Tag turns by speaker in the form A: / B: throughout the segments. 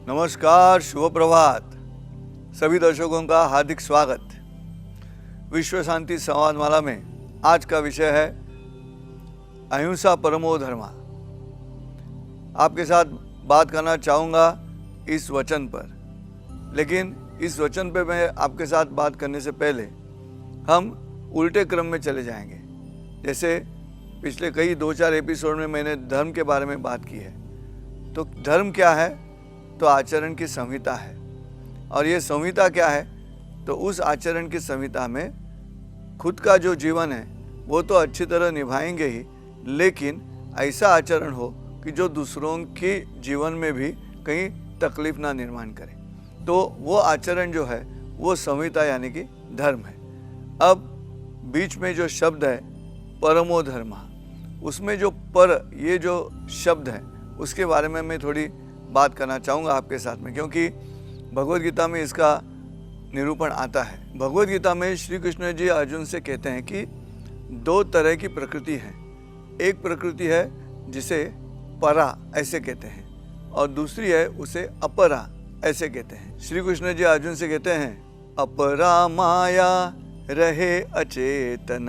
A: नमस्कार, शुभ प्रभात। सभी दर्शकों का हार्दिक स्वागत। विश्व शांति संवाद माला में आज का विषय है अहिंसा परमो धर्मा। आपके साथ बात करना चाहूँगा इस वचन पर, लेकिन इस वचन पे मैं आपके साथ बात करने से पहले हम उल्टे क्रम में चले जाएंगे। जैसे पिछले कई 2-4 एपिसोड में मैंने धर्म के बारे में बात की है। तो धर्म क्या है? तो आचरण की संहिता है। और ये संहिता क्या है? तो उस आचरण की संहिता में खुद का जो जीवन है वो तो अच्छी तरह निभाएंगे ही, लेकिन ऐसा आचरण हो कि जो दूसरों के जीवन में भी कहीं तकलीफ ना निर्माण करे। तो वो आचरण जो है वो संहिता यानी कि धर्म है। अब बीच में जो शब्द है परमो धर्मा, उसमें जो पर ये जो शब्द है उसके बारे में मैं थोड़ी बात करना चाहूँगा आपके साथ में, क्योंकि भगवद गीता में इसका निरूपण आता है। भगवद गीता में श्री कृष्ण जी अर्जुन से कहते हैं कि 2 तरह की प्रकृति है। एक प्रकृति है जिसे परा ऐसे कहते हैं और दूसरी है उसे अपरा ऐसे कहते हैं। श्री कृष्ण जी अर्जुन से कहते हैं अपरा माया रहे अचेतन,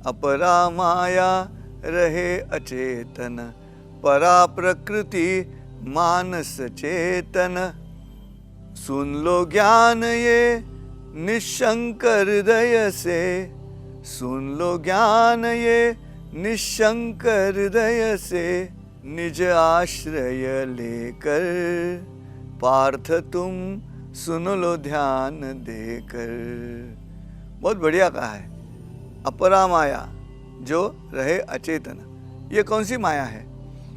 A: अपरा माया रहे अचेतन, परा प्रकृति मानस चेतन। सुन लो ज्ञान ये निशंक हृदय से, सुन लो ज्ञान ये निशंक हृदय से, निज आश्रय लेकर पार्थ तुम सुन लो ध्यान देकर। बहुत बढ़िया कहा है। अपरा माया जो रहे अचेतन, ये कौन सी माया है?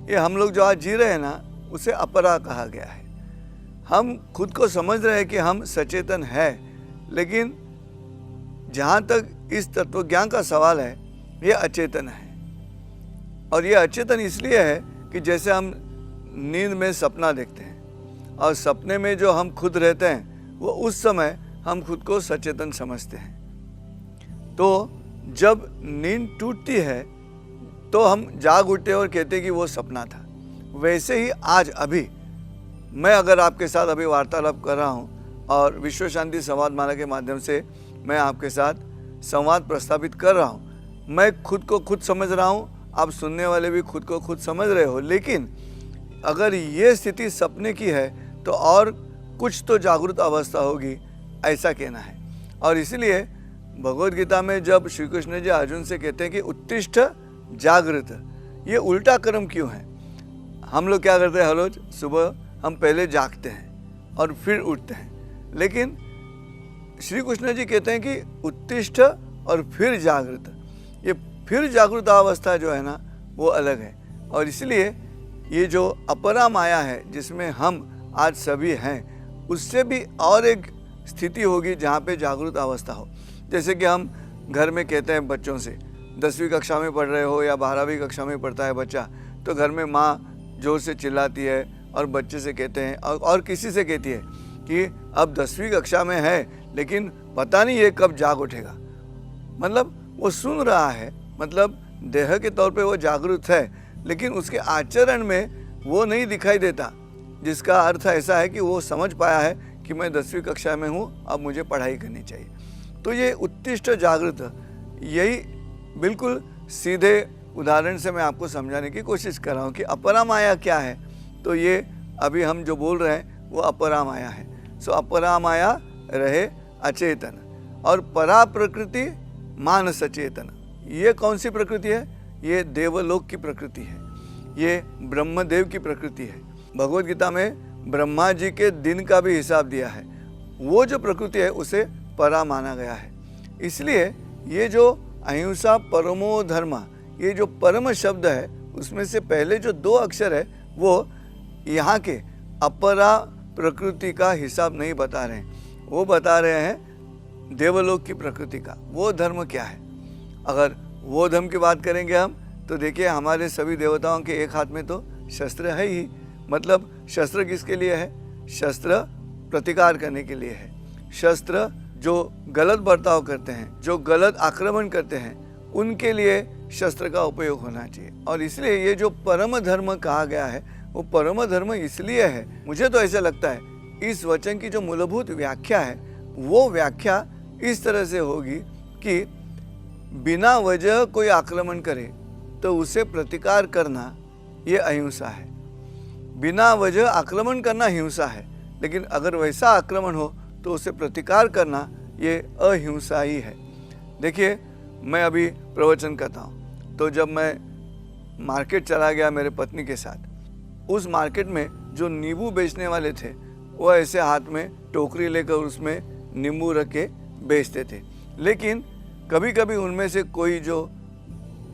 A: ये हम लोग जो आज जी रहे हैं ना, उसे अपरा कहा गया है। हम खुद को समझ रहे हैं कि हम सचेतन है, लेकिन जहाँ तक इस तत्वज्ञान का सवाल है ये अचेतन है। और ये अचेतन इसलिए है कि जैसे हम नींद में सपना देखते हैं और सपने में जो हम खुद रहते हैं वो उस समय हम खुद को सचेतन समझते हैं। तो जब नींद टूटती है तो हम जाग उठते और कहते हैं कि वो सपना था। वैसे ही आज अभी मैं अगर आपके साथ अभी वार्तालाप कर रहा हूँ और विश्व शांति संवाद माला के माध्यम से मैं आपके साथ संवाद प्रस्तावित कर रहा हूँ, मैं खुद को खुद समझ रहा हूँ, आप सुनने वाले भी खुद को खुद समझ रहे हो। लेकिन अगर ये स्थिति सपने की है तो और कुछ तो जागृत अवस्था होगी, ऐसा कहना है। और इसीलिए भगवद गीता में जब श्री कृष्ण जी अर्जुन से कहते हैं कि उत्तिष्ठ जागृत, ये उल्टा क्रम क्यों है? हम लोग क्या करते हैं? हर रोज सुबह हम पहले जागते हैं और फिर उठते हैं, लेकिन श्री कृष्ण जी कहते हैं कि उत्तिष्ठ और फिर जागृत। ये फिर जागृत अवस्था जो है ना वो अलग है। और इसलिए ये जो अपरा माया है जिसमें हम आज सभी हैं, उससे भी और एक स्थिति होगी जहाँ पे जागृत अवस्था हो। जैसे कि हम घर में कहते हैं बच्चों से, 10वीं कक्षा में पढ़ रहे हो या 12वीं कक्षा में पढ़ता है बच्चा, तो घर में माँ जोर से चिल्लाती है और बच्चे से कहते हैं और किसी से कहती है कि अब 10वीं कक्षा में है लेकिन पता नहीं ये कब जाग उठेगा। मतलब वो सुन रहा है, मतलब देह के तौर पे वो जागरूक है, लेकिन उसके आचरण में वो नहीं दिखाई देता, जिसका अर्थ ऐसा है कि वो समझ पाया है कि मैं 10वीं कक्षा में हूँ, अब मुझे पढ़ाई करनी चाहिए। तो ये उत्तिष्ठ जागृत, यही बिल्कुल सीधे उदाहरण से मैं आपको समझाने की कोशिश कर रहा हूँ कि अपरा माया क्या है। तो ये अभी हम जो बोल रहे हैं वो अपरा माया है। सो अपरा माया रहे अचेतन और परा प्रकृति मानस चेतन। ये कौन सी प्रकृति है? ये देवलोक की प्रकृति है, ये ब्रह्मदेव की प्रकृति है। भगवद गीता में ब्रह्मा जी के दिन का भी हिसाब दिया है। वो जो प्रकृति है उसे परा माना गया है। इसलिए ये जो अहिंसा परमो धर्मा, ये जो परम शब्द है उसमें से पहले जो 2 अक्षर है वो यहाँ के अपरा प्रकृति का हिसाब नहीं बता रहे हैं, वो बता रहे हैं देवलोक की प्रकृति का। वो धर्म क्या है? अगर वो धर्म की बात करेंगे हम तो देखिए हमारे सभी देवताओं के एक हाथ में तो शस्त्र है ही। मतलब शस्त्र किसके लिए है? शस्त्र प्रतिकार करने के लिए है। शस्त्र जो गलत बर्ताव करते हैं, जो गलत आक्रमण करते हैं, उनके लिए शस्त्र का उपयोग होना चाहिए। और इसलिए ये जो परम धर्म कहा गया है वो परम धर्म इसलिए है, मुझे तो ऐसा लगता है इस वचन की जो मूलभूत व्याख्या है वो व्याख्या इस तरह से होगी कि बिना वजह कोई आक्रमण करे तो उसे प्रतिकार करना ये अहिंसा है। बिना वजह आक्रमण करना हिंसा है, लेकिन अगर वैसा आक्रमण हो तो उसे प्रतिकार करना ये अहिंसा ही है। देखिए, मैं अभी प्रवचन करता हूँ, तो जब मैं मार्केट चला गया मेरे पत्नी के साथ, उस मार्केट में जो नींबू बेचने वाले थे वो ऐसे हाथ में टोकरी लेकर उसमें नींबू रख के बेचते थे, लेकिन कभी कभी उनमें से कोई जो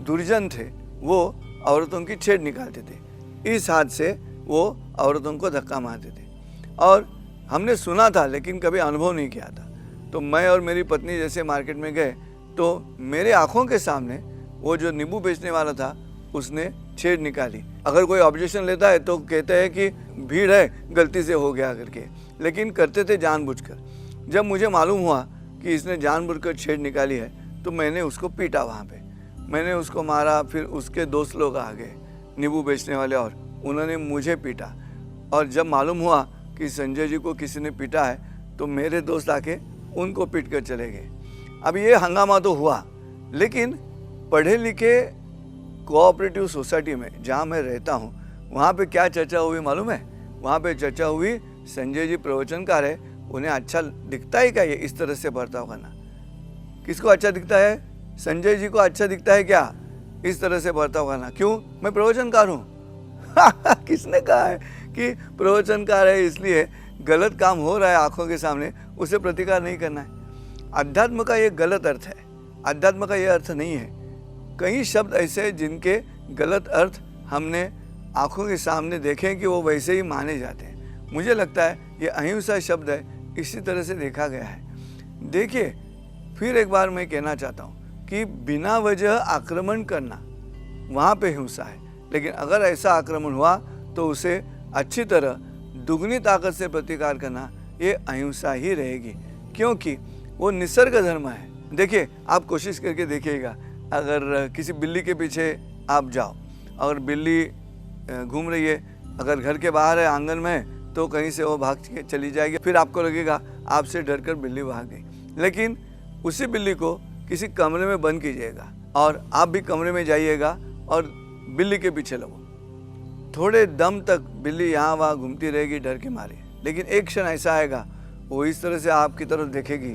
A: दुर्जन थे वो औरतों की छेड़ निकालते थे। इस हाथ से वो औरतों को धक्का मारते थे और हमने सुना था लेकिन कभी अनुभव नहीं किया था। तो मैं और मेरी पत्नी जैसे मार्केट में गए तो मेरे आंखों के सामने वो जो नींबू बेचने वाला था उसने छेड़ निकाली। अगर कोई ऑब्जेक्शन लेता है तो कहते हैं कि भीड़ है, गलती से हो गया करके, लेकिन करते थे जानबूझकर। जब मुझे मालूम हुआ कि इसने जानबूझकर छेड़ निकाली है तो मैंने उसको पीटा। वहाँ पे मैंने उसको मारा, फिर उसके दोस्त लोग आ गए नींबू बेचने वाले और उन्होंने मुझे पीटा। और जब मालूम हुआ कि संजय जी को किसी ने पीटा है तो मेरे दोस्त आके उनको पीट कर चले गए। अब ये हंगामा तो हुआ, लेकिन पढ़े लिखे कोऑपरेटिव सोसाइटी में जहाँ मैं रहता हूँ वहाँ पे क्या चर्चा हुई मालूम है? वहाँ पे चर्चा हुई, संजय जी प्रवचनकार है, उन्हें अच्छा दिखता है क्या ये इस तरह से बर्ताव करना? किसको अच्छा दिखता है? संजय जी को अच्छा दिखता है क्या इस तरह से बर्ताव करना? क्यों? मैं प्रवचनकार हूँ। किसने कहा है कि प्रवचनकार है इसलिए गलत काम हो रहा है आंखों के सामने उसे प्रतिकार नहीं करना है? अध्यात्म का ये गलत अर्थ है, अध्यात्म का ये अर्थ नहीं है। कई शब्द ऐसे हैं जिनके गलत अर्थ हमने आंखों के सामने देखे कि वो वैसे ही माने जाते हैं। मुझे लगता है ये अहिंसा शब्द है, इसी तरह से देखा गया है। देखिए, फिर एक बार मैं कहना चाहता हूँ कि बिना वजह आक्रमण करना वहाँ पे हिंसा है, लेकिन अगर ऐसा आक्रमण हुआ तो उसे अच्छी तरह दुगनी ताकत से प्रतिकार करना ये अहिंसा ही रहेगी, क्योंकि वो निसर्ग धर्म है। देखिए, आप कोशिश करके देखिएगा, अगर किसी बिल्ली के पीछे आप जाओ और बिल्ली घूम रही है, अगर घर के बाहर है आंगन में तो कहीं से वो भाग के चली जाएगी, फिर आपको लगेगा आपसे डरकर बिल्ली भाग गई। लेकिन उसी बिल्ली को किसी कमरे में बंद कीजिएगा और आप भी कमरे में जाइएगा और बिल्ली के पीछे लगो, थोड़े दम तक बिल्ली यहाँ वहाँ घूमती रहेगी डर के मारे, लेकिन एक क्षण ऐसा आएगा वो इस तरह से आपकी तरफ देखेगी,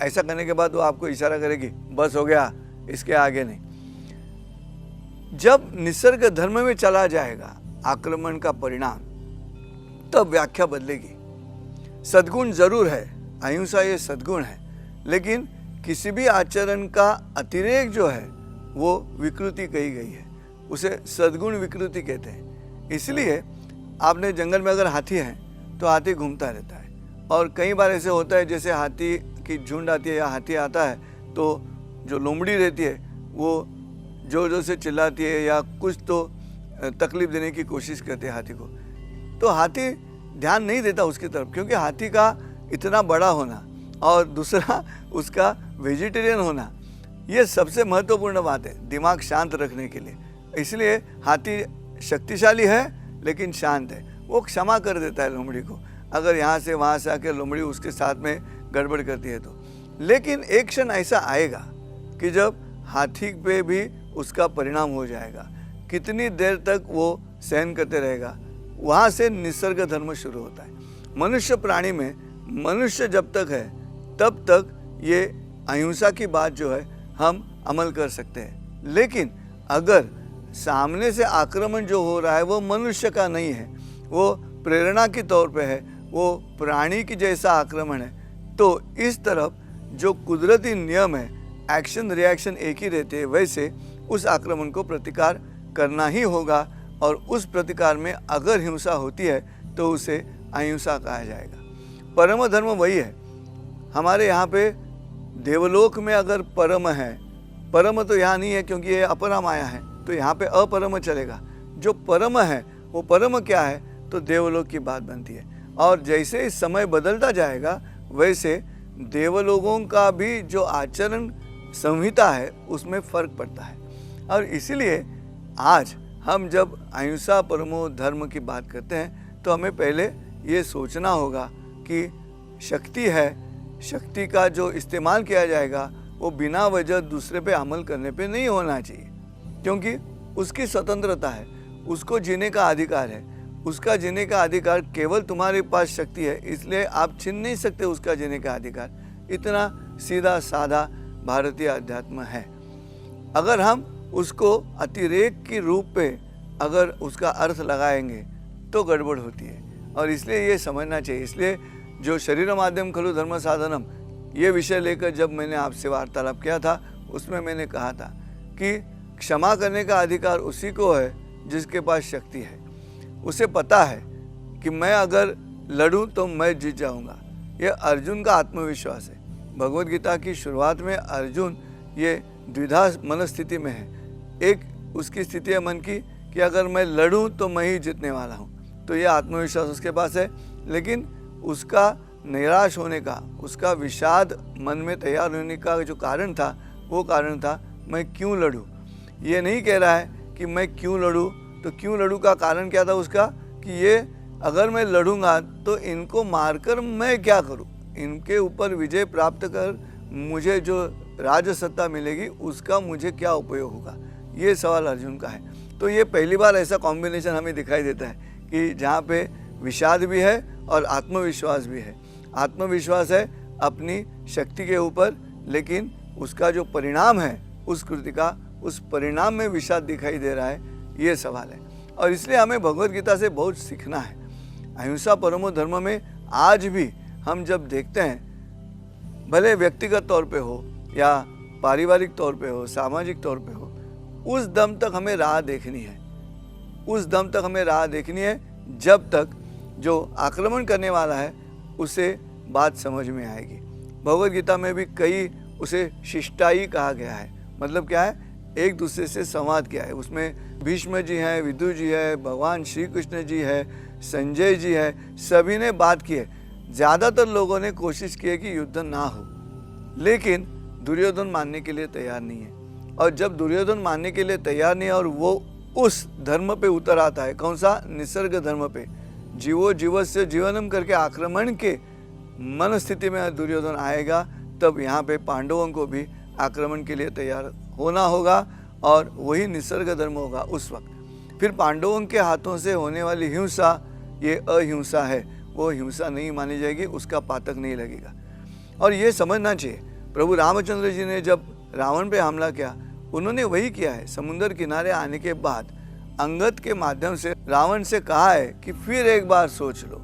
A: ऐसा करने के बाद वो आपको इशारा करेगी, बस हो गया, इसके आगे नहीं। जब निसर्ग धर्म में चला जाएगा आक्रमण का परिणाम, तब व्याख्या बदलेगी। सद्गुण जरूर है, अहिंसा ये सद्गुण है, लेकिन किसी भी आचरण का अतिरेक जो है वो विकृति कही गई है, उसे सद्गुण विकृति कहते हैं। इसलिए आपने जंगल में अगर हाथी है तो हाथी घूमता रहता है, और कई बार ऐसे होता है जैसे हाथी की झुंड आती है या हाथी आता है तो जो लोमड़ी रहती है वो जोर जोर से चिल्लाती है या कुछ तो तकलीफ देने की कोशिश करती है हाथी को, तो हाथी ध्यान नहीं देता उसकी तरफ, क्योंकि हाथी का इतना बड़ा होना और दूसरा उसका वेजिटेरियन होना, ये सबसे महत्वपूर्ण बात है दिमाग शांत रखने के लिए। इसलिए हाथी शक्तिशाली है लेकिन शांत है, वो क्षमा कर देता है लोमड़ी को, अगर यहाँ से वहाँ से आकर लोमड़ी उसके साथ में गड़बड़ करती है तो। लेकिन एक क्षण ऐसा आएगा कि जब हाथी पे भी उसका परिणाम हो जाएगा, कितनी देर तक वो सहन करते रहेगा, वहाँ से निसर्ग धर्म शुरू होता है। मनुष्य प्राणी में मनुष्य जब तक है तब तक ये अहिंसा की बात जो है हम अमल कर सकते हैं, लेकिन अगर सामने से आक्रमण जो हो रहा है वो मनुष्य का नहीं है, वो प्रेरणा के तौर पे है, वो प्राणी की जैसा आक्रमण है, तो इस तरफ जो कुदरती नियम है, एक्शन रिएक्शन एक ही रहते हैं, वैसे उस आक्रमण को प्रतिकार करना ही होगा, और उस प्रतिकार में अगर हिंसा होती है तो उसे अहिंसा कहा जाएगा। परम धर्म वही है। हमारे यहाँ पे देवलोक में अगर परम है, परम तो यहाँ नहीं है क्योंकि ये अपरम आया है, तो यहाँ पे अपरम चलेगा। जो परम है वो परम क्या है, तो देवलोक की बात बनती है। और जैसे समय बदलता जाएगा वैसे देवलोगों का भी जो आचरण संहिता है उसमें फर्क पड़ता है, और इसीलिए आज हम जब अहिंसा परमो धर्म की बात करते हैं तो हमें पहले ये सोचना होगा कि शक्ति है, शक्ति का जो इस्तेमाल किया जाएगा वो बिना वजह दूसरे पे अमल करने पे नहीं होना चाहिए, क्योंकि उसकी स्वतंत्रता है, उसको जीने का अधिकार है। उसका जीने का अधिकार केवल तुम्हारे पास शक्ति है, इसलिए आप छीन नहीं सकते उसका जीने का अधिकार। इतना सीधा साधा भारतीय अध्यात्म है। अगर हम उसको अतिरेक के रूप पे अगर उसका अर्थ लगाएंगे तो गड़बड़ होती है, और इसलिए ये समझना चाहिए। इसलिए जो शरीर माध्यम खलु धर्म साधनम ये विषय लेकर जब मैंने आपसे वार्तालाप किया था, उसमें मैंने कहा था कि क्षमा करने का अधिकार उसी को है जिसके पास शक्ति है। उसे पता है कि मैं अगर लड़ूं तो मैं जीत जाऊंगा। ये अर्जुन का आत्मविश्वास है। भगवत गीता की शुरुआत में अर्जुन ये द्विधा मनस्थिति में है। एक उसकी स्थिति है मन की कि अगर मैं लड़ूं तो मैं ही जीतने वाला हूं, तो ये आत्मविश्वास उसके पास है। लेकिन उसका निराश होने का, उसका विषाद मन में तैयार होने का जो कारण था, वो कारण था मैं क्यों लड़ूं। ये नहीं कह रहा है कि मैं क्यों लड़ूं, तो क्यों लड़ूं का कारण क्या था उसका, कि ये अगर मैं लड़ूंगा तो इनको मारकर मैं क्या करूं, इनके ऊपर विजय प्राप्त कर मुझे जो राजसत्ता मिलेगी उसका मुझे क्या उपयोग होगा, ये सवाल अर्जुन का है। तो ये पहली बार ऐसा कॉम्बिनेशन हमें दिखाई देता है कि जहाँ पे विषाद भी है और आत्मविश्वास भी है। आत्मविश्वास है अपनी शक्ति के ऊपर, लेकिन उसका जो परिणाम है उस कृति का, उस परिणाम में विषाद दिखाई दे रहा है, ये सवाल है। और इसलिए हमें भगवत गीता से बहुत सीखना है। अहिंसा परमो धर्म में आज भी हम जब देखते हैं, भले व्यक्तिगत तौर पे हो या पारिवारिक तौर पे हो, सामाजिक तौर पे हो, उस दम तक हमें राह देखनी है। उस दम तक हमें राह देखनी है जब तक जो आक्रमण करने वाला है उसे बात समझ में आएगी। भगवत गीता में भी कई उसे शिष्टाई कहा गया है। मतलब क्या है, एक दूसरे से संवाद किया है। उसमें भीष्म जी हैं, विदुर जी है, भगवान श्री कृष्ण जी है, संजय जी है, सभी ने बात की है। ज़्यादातर लोगों ने कोशिश की है कि युद्ध ना हो, लेकिन दुर्योधन मानने के लिए तैयार नहीं है। और जब दुर्योधन मानने के लिए तैयार नहीं है और वो उस धर्म पे उतर आता है, कौन सा, निसर्ग धर्म पे, जीवो जीवस्य जीवनम करके आक्रमण के मन स्थिति में दुर्योधन आएगा, तब यहाँ पे पांडवों को भी आक्रमण के लिए तैयार होना होगा, और वही निसर्ग धर्म होगा उस वक्त। फिर पांडवों के हाथों से होने वाली हिंसा ये अहिंसा है, वो हिंसा नहीं मानी जाएगी, उसका पातक नहीं लगेगा। और ये समझना चाहिए, प्रभु रामचंद्र जी ने जब रावण पे हमला किया, उन्होंने वही किया है। समुद्र किनारे आने के बाद अंगद के माध्यम से रावण से कहा है कि फिर एक बार सोच लो।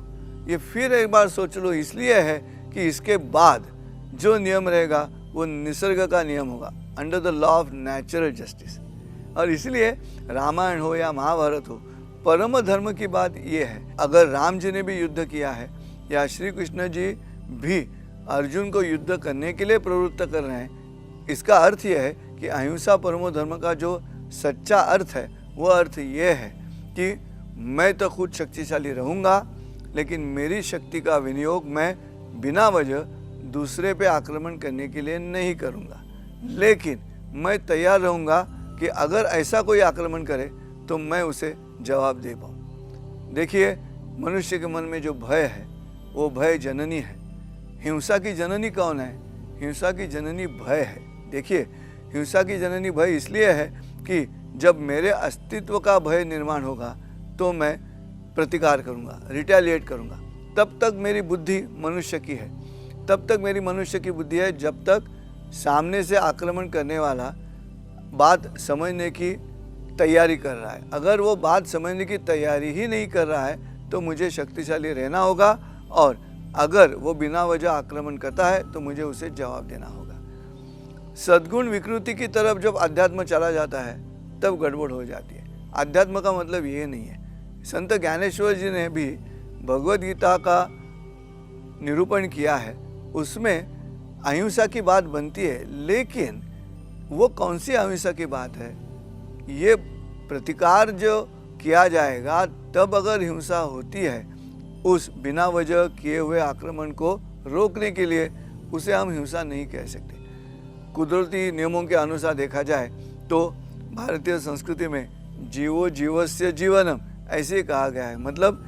A: ये फिर एक बार सोच लो इसलिए है कि इसके बाद जो नियम रहेगा वो निसर्ग का नियम होगा, under the law of natural justice. और इसलिए रामायण हो या महाभारत हो, परम धर्म की बात ये है। अगर राम जी ने भी युद्ध किया है या श्री कृष्ण जी भी अर्जुन को युद्ध करने के लिए प्रवृत्त कर रहे हैं, इसका अर्थ यह है कि अहिंसा परमो धर्म का जो सच्चा अर्थ है वो अर्थ ये है कि मैं तो खुद शक्तिशाली रहूँगा, लेकिन मेरी शक्ति का विनियोग मैं बिना वजह दूसरे पे आक्रमण करने के लिए नहीं करूँगा। लेकिन मैं तैयार रहूँगा कि अगर ऐसा कोई आक्रमण करे तो मैं उसे जवाब दे पाऊँ। देखिए, मनुष्य के मन में जो भय है वो भय जननी है। हिंसा की जननी कौन है? हिंसा की जननी भय है। देखिए, हिंसा की जननी भय इसलिए है कि जब मेरे अस्तित्व का भय निर्माण होगा तो मैं प्रतिकार करूंगा, रिटेलिएट करूंगा। तब तक मेरी बुद्धि मनुष्य की है, तब तक मेरी मनुष्य की बुद्धि है जब तक सामने से आक्रमण करने वाला बात समझने की तैयारी कर रहा है। अगर वो बात समझने की तैयारी ही नहीं कर रहा है तो मुझे शक्तिशाली रहना होगा, और अगर वो बिना वजह आक्रमण करता है तो मुझे उसे जवाब देना होगा। सद्गुण विकृति की तरफ जब अध्यात्म चला जाता है तब गड़बड़ हो जाती है। अध्यात्म का मतलब ये नहीं है। संत ज्ञानेश्वर जी ने भी भगवद गीता का निरूपण किया है, उसमें अहिंसा की बात बनती है, लेकिन वो कौन सी अहिंसा की बात है? ये प्रतिकार जो किया जाएगा तब अगर हिंसा होती है, उस बिना वजह किए हुए आक्रमण को रोकने के लिए, उसे हम हिंसा नहीं कह सकते। कुदरती नियमों के अनुसार देखा जाए तो भारतीय संस्कृति में जीवो जीवस्य जीवनम, ऐसे ही कहा गया है। मतलब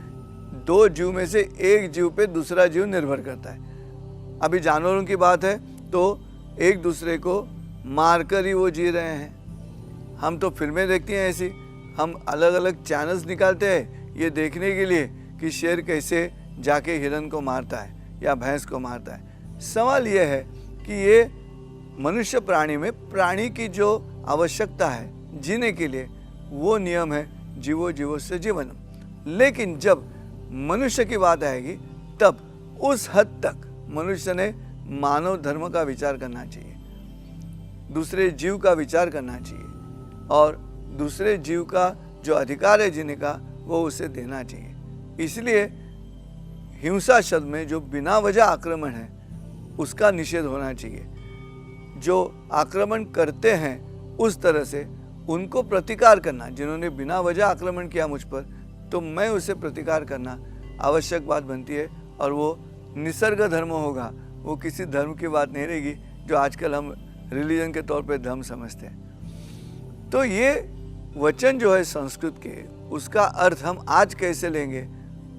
A: दो जीव में से एक जीव पे दूसरा जीव निर्भर करता है। अभी जानवरों की बात है तो एक दूसरे को मारकर ही वो जी रहे हैं। हम तो फिल्में देखती हैं ऐसी, हम अलग अलग चैनल्स निकालते हैं ये देखने के लिए कि शेर कैसे जाके हिरन को मारता है या भैंस को मारता है। सवाल यह है कि ये मनुष्य प्राणी में प्राणी की जो आवश्यकता है जीने के लिए वो नियम है जीवो जीवस्य जीवनम। लेकिन जब मनुष्य की बात आएगी तब उस हद तक मनुष्य ने मानव धर्म का विचार करना चाहिए, दूसरे जीव का विचार करना चाहिए और दूसरे जीव का जो अधिकार है जीने का वो उसे देना चाहिए। इसलिए हिंसा शब्द में जो बिना वजह आक्रमण है उसका निषेध होना चाहिए। जो आक्रमण करते हैं उस तरह से उनको प्रतिकार करना, जिन्होंने बिना वजह आक्रमण किया मुझ पर तो मैं उसे प्रतिकार करना आवश्यक बात बनती है। और वो निसर्ग धर्म होगा, वो किसी धर्म की बात नहीं रहेगी जो आजकल हम रिलीजन के तौर पे धर्म समझते हैं। तो ये वचन जो है संस्कृत के, उसका अर्थ हम आज कैसे लेंगे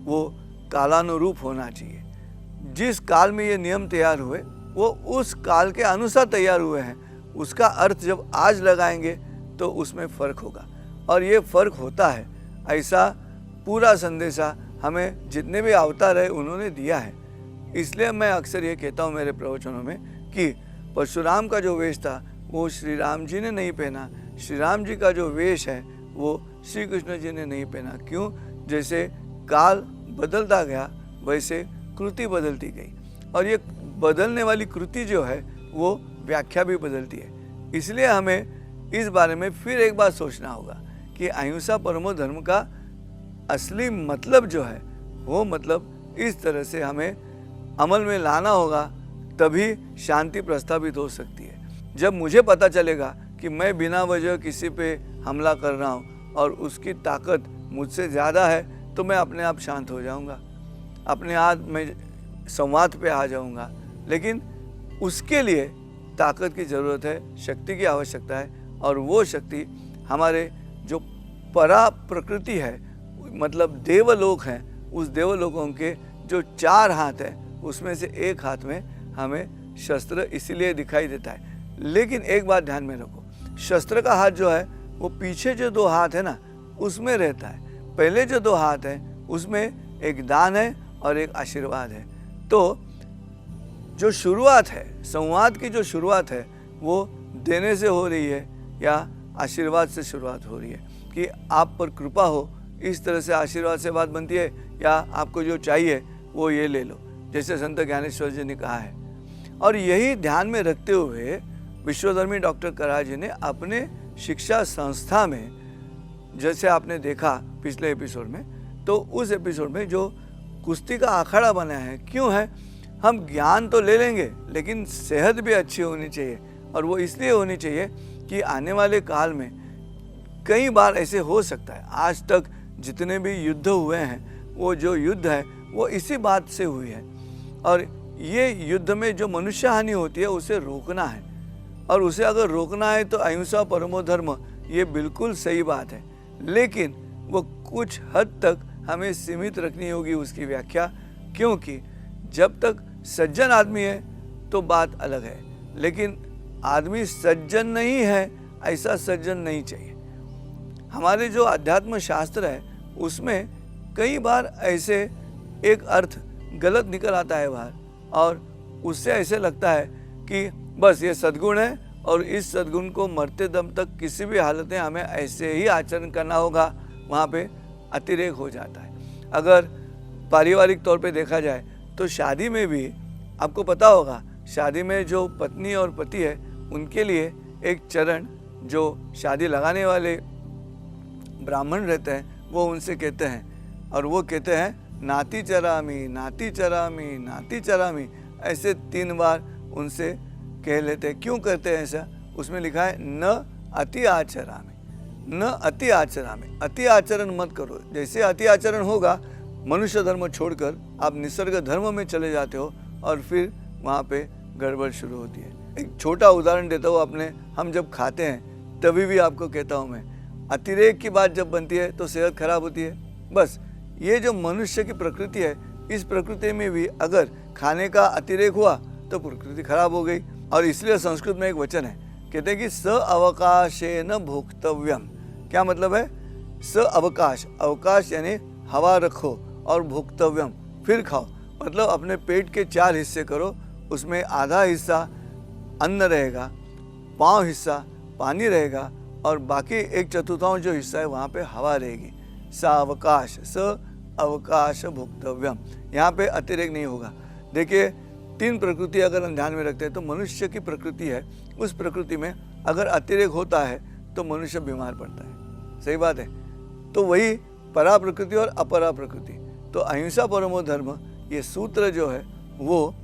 A: वो कालानुरूप होना चाहिए। जिस काल में ये नियम तैयार हुए वो उस काल के अनुसार तैयार हुए हैं, उसका अर्थ जब आज लगाएंगे तो उसमें फ़र्क होगा। और ये फ़र्क होता है, ऐसा पूरा संदेशा हमें जितने भी अवतार है उन्होंने दिया है। इसलिए मैं अक्सर ये कहता हूँ मेरे प्रवचनों में कि परशुराम का जो वेश था वो श्री राम जी ने नहीं पहना, श्री राम जी का जो वेश है वो श्री कृष्ण जी ने नहीं पहना। क्यों? जैसे काल बदलता गया वैसे कृति बदलती गई, और ये बदलने वाली कृति जो है वो व्याख्या भी बदलती है। इसलिए हमें इस बारे में फिर एक बार सोचना होगा कि अहिंसा परमो धर्म का असली मतलब जो है वो मतलब इस तरह से हमें अमल में लाना होगा, तभी शांति प्रस्तावित हो सकती है। जब मुझे पता चलेगा कि मैं बिना वजह किसी पे हमला कर रहा हूँ और उसकी ताकत मुझसे ज़्यादा है तो मैं अपने आप शांत हो जाऊँगा, अपने आप में संवाद पे आ जाऊँगा। लेकिन उसके लिए ताकत की ज़रूरत है, शक्ति की आवश्यकता है, और वो शक्ति हमारे जो परा प्रकृति है मतलब देवलोक हैं, उस देवलोकों के जो 4 हाथ हैं उसमें से एक हाथ में हमें शस्त्र इसीलिए दिखाई देता है। लेकिन एक बात ध्यान में रखो, शस्त्र का हाथ जो है वो पीछे जो 2 हाथ है ना उसमें रहता है, पहले जो 2 हाथ हैं उसमें एक दान है और एक आशीर्वाद है। तो जो शुरुआत है, संवाद की जो शुरुआत है वो देने से हो रही है या आशीर्वाद से शुरुआत हो रही है कि आप पर कृपा हो, इस तरह से आशीर्वाद से बात बनती है, या आपको जो चाहिए वो ये ले लो, जैसे संत ज्ञानेश्वर जी ने कहा है। और यही ध्यान में रखते हुए विश्वधर्मी डॉक्टर करार जी ने अपने शिक्षा संस्था में, जैसे आपने देखा पिछले एपिसोड में, तो उस एपिसोड में जो कुश्ती का अखाड़ा बनाया है, क्यों है? हम ज्ञान तो ले लेंगे लेकिन सेहत भी अच्छी होनी चाहिए, और वो इसलिए होनी चाहिए कि आने वाले काल में कई बार ऐसे हो सकता है, आज तक जितने भी युद्ध हुए हैं वो जो युद्ध है वो इसी बात से हुई है, और ये युद्ध में जो मनुष्य हानि होती है उसे रोकना है, और उसे अगर रोकना है तो अहिंसा परमो धर्म ये बिल्कुल सही बात है। लेकिन वो कुछ हद तक हमें सीमित रखनी होगी उसकी व्याख्या, क्योंकि जब तक सज्जन आदमी है तो बात अलग है, लेकिन आदमी सज्जन नहीं है ऐसा सज्जन नहीं चाहिए। हमारे जो अध्यात्म शास्त्र है उसमें कई बार ऐसे एक अर्थ गलत निकल आता है बाहर, और उससे ऐसे लगता है कि बस ये सद्गुण है और इस सद्गुण को मरते दम तक किसी भी हालत में हमें ऐसे ही आचरण करना होगा, वहाँ पे अतिरेक हो जाता है। अगर पारिवारिक तौर पे देखा जाए तो शादी में भी आपको पता होगा, शादी में जो पत्नी और पति है उनके लिए एक चरण जो शादी लगाने वाले ब्राह्मण रहते हैं वो उनसे कहते हैं, और वो कहते हैं नाती चरामी नाती चरामी नाती चरामी, ऐसे 3 बार उनसे कह लेते हैं। क्यों करते हैं ऐसा? उसमें लिखा है न अति आचरामी, न अति आचरामी, अति आचरण मत करो। जैसे अति आचरण होगा मनुष्य धर्म छोड़कर आप निसर्ग धर्म में चले जाते हो और फिर वहाँ पे गड़बड़ शुरू होती है। एक छोटा उदाहरण देता हूँ अपने, हम जब खाते हैं तभी भी आपको कहता हूँ मैं, अतिरेक की बात जब बनती है तो सेहत खराब होती है। बस ये जो मनुष्य की प्रकृति है, इस प्रकृति में भी अगर खाने का अतिरेक हुआ तो प्रकृति खराब हो गई। और इसलिए संस्कृत में एक वचन है, कहते हैं कि स अवकाशेन भोक्तव्यम। क्या मतलब है? स अवकाश, अवकाश यानी हवा रखो, और भोक्तव्यम फिर खाओ। मतलब अपने पेट के 4 हिस्से करो, उसमें आधा हिस्सा अन्न रहेगा, पाँव हिस्सा पानी रहेगा, और बाकी 1/4 जो हिस्सा है वहाँ पे हवा रहेगी। स अवकाश, स अवकाश भोक्तव्यम, यहाँ पे अतिरेक नहीं होगा। देखिए 3 प्रकृति अगर हम ध्यान में रखते हैं तो मनुष्य की प्रकृति है, उस प्रकृति में अगर अतिरेक होता है तो मनुष्य बीमार पड़ता है। सही बात है। तो वही परा प्रकृति और अपरा प्रकृति। तो अहिंसा परमो धर्म, ये सूत्र जो है वो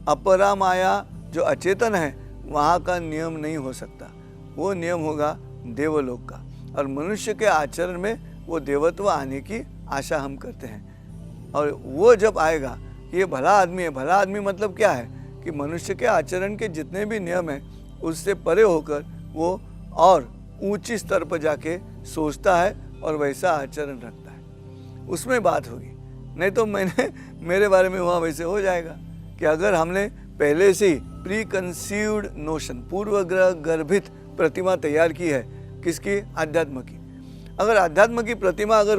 A: अपरा माया जो अचेतन है वहाँ का नियम नहीं हो सकता, वो नियम होगा देवलोक का। और मनुष्य के आचरण में वो देवत्व आने की आशा हम करते हैं। और वो जब आएगा, ये भला आदमी है। भला आदमी मतलब क्या है कि मनुष्य के आचरण के जितने भी नियम हैं उससे परे होकर वो और ऊंची स्तर पर जाके सोचता है और वैसा आचरण रखता है, उसमें बात होगी। नहीं तो मेरे बारे में हुआ वैसे हो जाएगा कि अगर हमने पहले से ही प्री कंसीव्ड नोशन, पूर्वग्रह गर्भित प्रतिमा तैयार की है, किसकी? अध्यात्म की। अगर अध्यात्म की प्रतिमा अगर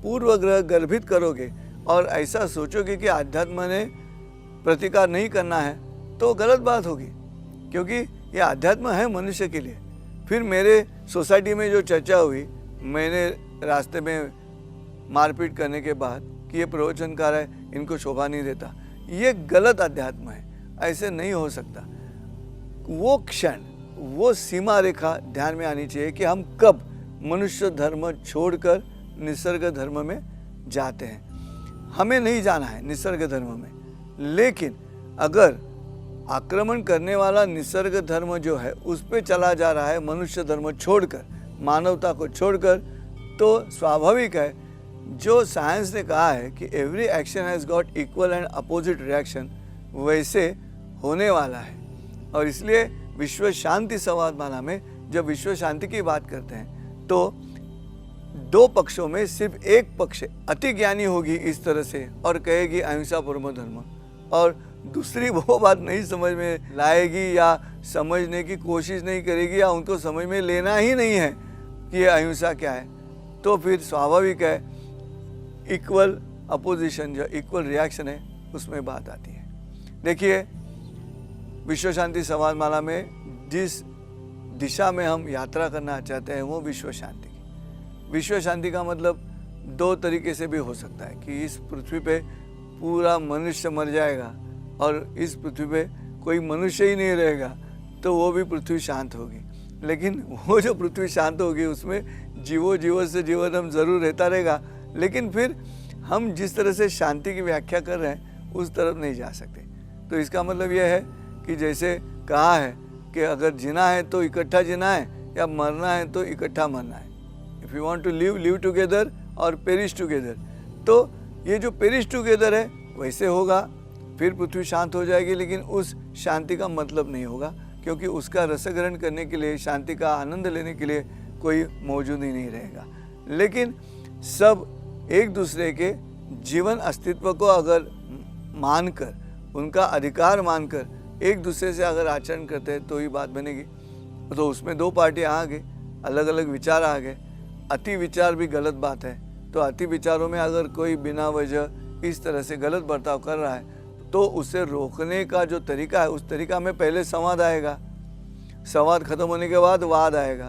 A: पूर्वग्रह गर्भित करोगे और ऐसा सोचोगे कि अध्यात्म ने प्रतिकार नहीं करना है तो गलत बात होगी, क्योंकि ये अध्यात्म है मनुष्य के लिए। फिर मेरे सोसाइटी में जो चर्चा हुई, मैंने रास्ते में मारपीट करने के बाद कि ये प्रवचनकार है, इनको शोभा नहीं देता, ये गलत अध्यात्म है, ऐसे नहीं हो सकता। वो क्षण, वो सीमा रेखा ध्यान में आनी चाहिए कि हम कब मनुष्य धर्म छोड़कर निसर्ग धर्म में जाते हैं। हमें नहीं जाना है निसर्ग धर्म में, लेकिन अगर आक्रमण करने वाला निसर्ग धर्म जो है उस पे चला जा रहा है, मनुष्य धर्म छोड़कर, मानवता को छोड़कर, तो स्वाभाविक है जो साइंस ने कहा है कि every action has got equal and opposite reaction, वैसे होने वाला है। और इसलिए विश्व शांति संवादमाला में जब विश्व शांति की बात करते हैं तो 2 पक्षों में सिर्फ एक पक्ष अति ज्ञानी होगी इस तरह से और कहेगी अहिंसा परमो धर्म, और दूसरी वो बात नहीं समझ में लाएगी या समझने की कोशिश नहीं करेगी या उनको समझ में लेना ही नहीं है कि ये अहिंसा क्या है। तो फिर स्वाभाविक है इक्वल अपोजिशन, जो इक्वल रिएक्शन है, उसमें बात आती है। देखिए विश्व शांति संवादमाला में जिस दिशा में हम यात्रा करना चाहते हैं वो विश्व शांति की। विश्व शांति का मतलब 2 तरीके से भी हो सकता है कि इस पृथ्वी पे पूरा मनुष्य मर जाएगा और इस पृथ्वी पे कोई मनुष्य ही नहीं रहेगा तो वो भी पृथ्वी शांत होगी। लेकिन वो जो पृथ्वी शांत होगी उसमें जीवन से जीवन हम ज़रूर रहता रहेगा, लेकिन फिर हम जिस तरह से शांति की व्याख्या कर रहे हैं उस तरफ नहीं जा सकते। तो इसका मतलब यह है कि जैसे कहा है कि अगर जीना है तो इकट्ठा जीना है या मरना है तो इकट्ठा मरना है। If you want to live together और पेरिश टुगेदर। तो ये जो पेरिश टुगेदर है वैसे होगा, फिर पृथ्वी शांत हो जाएगी, लेकिन उस शांति का मतलब नहीं होगा, क्योंकि उसका रसग्रहण करने के लिए, शांति का आनंद लेने के लिए कोई मौजूद ही नहीं रहेगा। लेकिन सब एक दूसरे के जीवन अस्तित्व को अगर मानकर, उनका अधिकार मानकर एक दूसरे से अगर आचरण करते हैं तो ही बात बनेगी। तो उसमें 2 पार्टियाँ आ गई, अलग अलग विचार आ गए। अति विचार भी गलत बात है। तो अति विचारों में अगर कोई बिना वजह इस तरह से गलत बर्ताव कर रहा है तो उसे रोकने का जो तरीका है उस तरीका में पहले संवाद आएगा, संवाद खत्म होने के बाद वाद आएगा,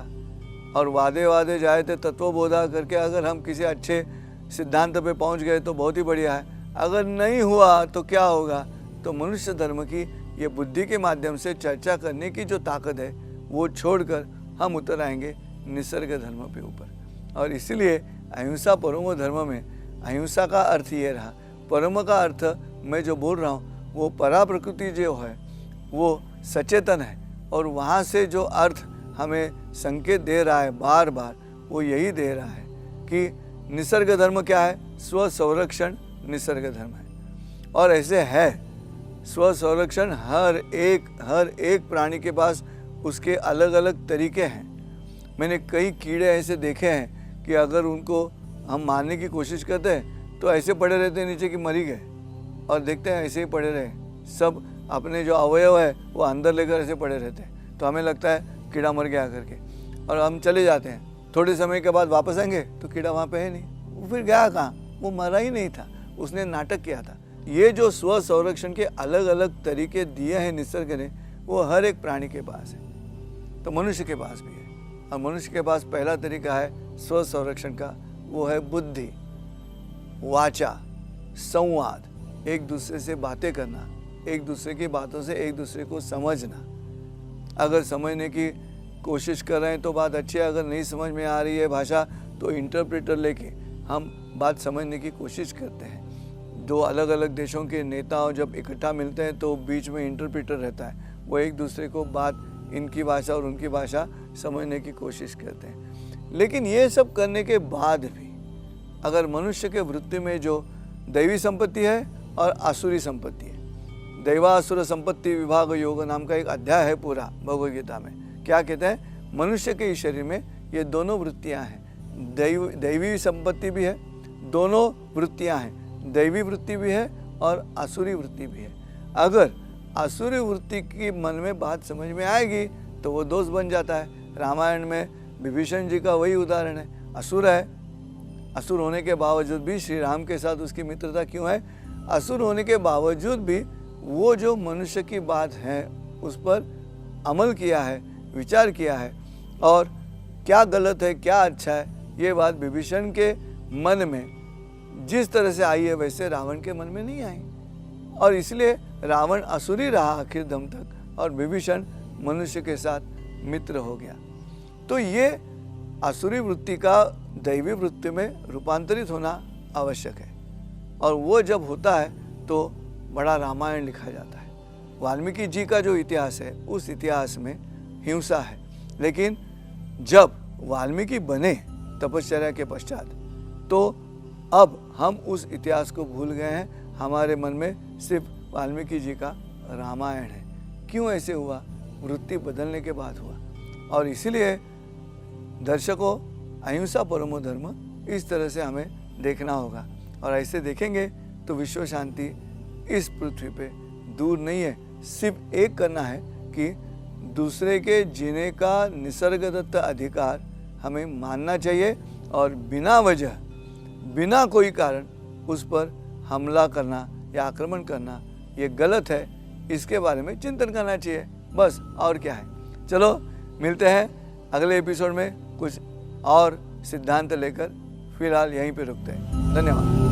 A: और वादे जाए थे तत्वबोधा करके अगर हम किसी अच्छे सिद्धांत पे पहुंच गए तो बहुत ही बढ़िया है। अगर नहीं हुआ तो क्या होगा? तो मनुष्य धर्म की ये बुद्धि के माध्यम से चर्चा करने की जो ताकत है वो छोड़कर हम उतर आएंगे निसर्ग धर्म पे ऊपर। और इसीलिए अहिंसा परमो धर्म में अहिंसा का अर्थ ये रहा। परम का अर्थ मैं जो बोल रहा हूँ वो परा प्रकृति जो है वो सचेतन है, और वहाँ से जो अर्थ हमें संकेत दे रहा है बार बार वो यही दे रहा है कि निसर्ग धर्म क्या है? स्व संरक्षण निसर्ग धर्म है। और ऐसे है, स्व संरक्षण हर एक प्राणी के पास उसके अलग अलग तरीके हैं। मैंने कई कीड़े ऐसे देखे हैं कि अगर उनको हम मारने की कोशिश करते हैं तो ऐसे पड़े रहते हैं नीचे कि मर ही गए, और देखते हैं ऐसे ही पड़े रहे, सब अपने जो अवयव है वो अंदर लेकर ऐसे पड़े रहते हैं। तो हमें लगता है कीड़ा मर गया करके, और हम चले जाते हैं। थोड़े समय के बाद वापस आएंगे तो कीड़ा वहाँ पे है नहीं, वो फिर गया कहाँ? वो मरा ही नहीं था, उसने नाटक किया था। ये जो स्व संरक्षण के अलग अलग तरीके दिए हैं निसर्ग ने, वो हर एक प्राणी के पास है, तो मनुष्य के पास भी है। और मनुष्य के पास पहला तरीका है स्व संरक्षण का, वो है बुद्धि, वाचा, संवाद, एक दूसरे से बातें करना, एक दूसरे की बातों से एक दूसरे को समझना। अगर समझने की कोशिश कर रहे हैं तो बात अच्छी है, अगर नहीं समझ में आ रही है भाषा तो इंटरप्रेटर लेके हम बात समझने की कोशिश करते हैं। दो अलग अलग देशों के नेताओं जब इकट्ठा मिलते हैं तो बीच में इंटरप्रेटर रहता है, वो एक दूसरे को बात इनकी भाषा और उनकी भाषा समझने की कोशिश करते हैं। लेकिन ये सब करने के बाद भी अगर मनुष्य के वृत्ति में जो दैवी संपत्ति है और आसुरी संपत्ति है, दैवासुर संपत्ति विभाग योग नाम का एक अध्याय है पूरा भगवद गीता में। क्या कहते हैं? मनुष्य के शरीर में ये दोनों वृत्तियां हैं, दैवी संपत्ति भी है, दोनों वृत्तियां हैं, दैवी वृत्ति भी है और आसुरी वृत्ति भी है। अगर आसुरी वृत्ति की मन में बात समझ में आएगी तो वो दोष बन जाता है। रामायण में विभीषण जी का वही उदाहरण है, असुर है, असुर होने के बावजूद भी श्री राम के साथ उसकी मित्रता क्यों है? असुर होने के बावजूद भी वो जो मनुष्य की बात है उस पर अमल किया है, विचार किया है, और क्या गलत है क्या अच्छा है ये बात विभीषण के मन में जिस तरह से आई है वैसे रावण के मन में नहीं आई, और इसलिए रावण असुरी रहा आखिर दम तक, और विभीषण मनुष्य के साथ मित्र हो गया। तो ये आसुरी वृत्ति का दैवी वृत्ति में रूपांतरित होना आवश्यक है, और वो जब होता है तो बड़ा रामायण लिखा जाता है। वाल्मीकि जी का जो इतिहास है उस इतिहास में हिंसा है, लेकिन जब वाल्मीकि बने तपश्चर्या के पश्चात तो अब हम उस इतिहास को भूल गए हैं, हमारे मन में सिर्फ वाल्मीकि जी का रामायण है। क्यों ऐसे हुआ? वृत्ति बदलने के बाद हुआ, और इसीलिए दर्शकों अहिंसा परमो धर्म इस तरह से हमें देखना होगा, और ऐसे देखेंगे तो विश्व शांति इस पृथ्वी पे दूर नहीं है। सिर्फ एक करना है कि दूसरे के जीने का निसर्गदत्त अधिकार हमें मानना चाहिए, और बिना वजह बिना कोई कारण उस पर हमला करना या आक्रमण करना ये गलत है, इसके बारे में चिंतन करना चाहिए, बस और क्या है। चलो मिलते हैं अगले एपिसोड में कुछ और सिद्धांत लेकर, फिलहाल यहीं पे रुकते हैं। धन्यवाद।